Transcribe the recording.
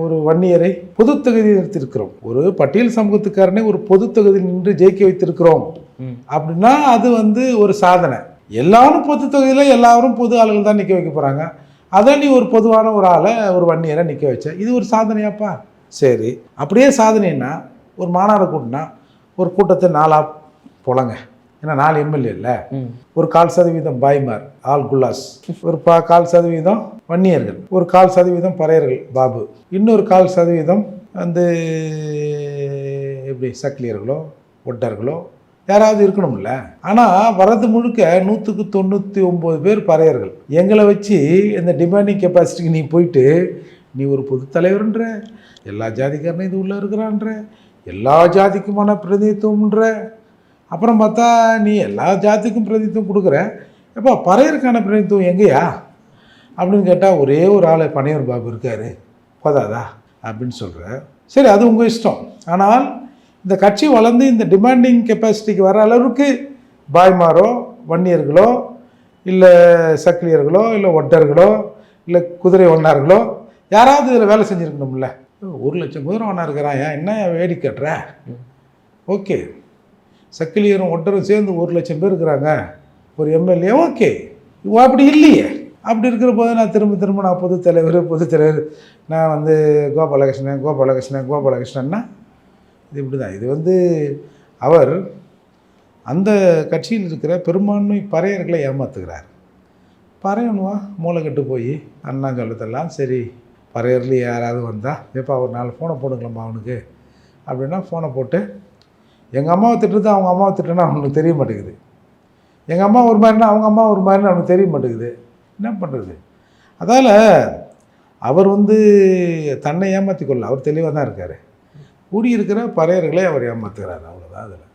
ஒரு வன்னியரை பொது தொகுதி எடுத்திருக்கிறோம். ஒரு பட்டியல் சமூகத்துக்காரனே ஒரு பொது தொகுதி நின்று ஜெயிக்க வைத்திருக்கிறோம் அப்படின்னா அது ஒரு சாதனை. எல்லாரும் பொது தொகுதியில் எல்லாரும் பொது ஆளுகள் தான் நிற்க வைக்க போகிறாங்க. அதை நீ ஒரு பொதுவான ஒரு ஆளை ஒரு வன்னியரை நிற்க வச்ச, இது ஒரு சாதனையாப்பா? சரி, அப்படியே சாதனைன்னா ஒரு மாநாடு கூட்டினா ஒரு கூட்டத்தை 4 போலங்க. ஏன்னா 4 எம்எல்ஏ இல்லை, ஒரு 4% பாய்மார் ஆல் குல்லாஸ், ஒரு 4% வன்னியர்கள், ஒரு 4% பறையர்கள் பாபு, இன்னொரு 4% எப்படி சக்கிலியர்களோ ஒட்டர்களோ யாராவது இருக்கணும்ல. ஆனால் வரது முழுக்க 199 பேர் பறையர்கள். எங்களை வச்சு இந்த டிமாண்டிங் கெப்பாசிட்டிக்கு நீ போயிட்டு நீ ஒரு பொது தலைவர்ன்ற, எல்லா ஜாதிக்காரனும் இது உள்ளே இருக்கிறான்ற, எல்லா ஜாதிக்குமான பிரதிநிதித்துவம்ன்ற, அப்புறம் பார்த்தா நீ எல்லா ஜாதிக்கும் பிரதிநிதித்துவம் கொடுக்குற, எப்போ பறையருக்கான பிரதிநிதித்துவம் எங்கேயா அப்படின்னு கேட்டால் ஒரே ஒரு ஆள் பனையூர் பாபு இருக்கார், போதாதா அப்படின்னு சொல்கிற. சரி, அது உங்கள் இஷ்டம். ஆனால் இந்த கட்சி வளர்ந்து இந்த டிமாண்டிங் கெப்பாசிட்டிக்கு வர அளவுக்கு பாய்மாரோ வன்னியர்களோ இல்லை சக்கிலியர்களோ இல்லை ஒட்டர்களோ இல்லை குதிரை ஒன்னார்களோ யாராவது இதில் வேலை செஞ்சுருக்கணும்ல. 1,00,000 குதிரை ஒன்றா இருக்கிறான், ஏன் என்ன வேடிக்கை கட்டுற? ஓகே, சக்கிலியரும் ஒட்டரும் சேர்ந்து 1,00,000 பேர் இருக்கிறாங்க ஒரு எம்எல்ஏ, ஓகே. அப்படி இல்லையே. அப்படி இருக்கிற போது நான் திரும்ப நான் பொதுத் தலைவர் நான் கோபாலகிருஷ்ணன்னா இது இப்படி தான். இது அவர் அந்த கட்சியில் இருக்கிற பெரும்பான்மை பறையர்களை ஏமாத்துகிறார். பறையணுவா மூளைக்கட்டு போய் அண்ணா சொல்லத்தெல்லாம் சரி, பறையர்லேயே யாராவது வந்தால் எப்போ ஒரு 4 ஃபோனை போடுங்களம்மா அவனுக்கு அப்படின்னா ஃபோனை போட்டு எங்கள் அம்மாவை திட்டுறது அவங்க அம்மாவை திட்டுனா அவனுக்கு தெரிய மாட்டேங்குது, எங்கள் அம்மா ஒரு மாதிரினா அவங்க அம்மா ஒரு மாதிரினா அவனுக்கு தெரிய மாட்டேங்குது. என்ன பண்ணுறது? அதால் அவர் தன்னை ஏமாற்றி கொள்ள அவர் தெளிவாக தான் இருக்கார். கூடியிருக்கிற பறையர்களை அவர் ஏமாத்துகிறார், அவ்வளோதான் அதில்.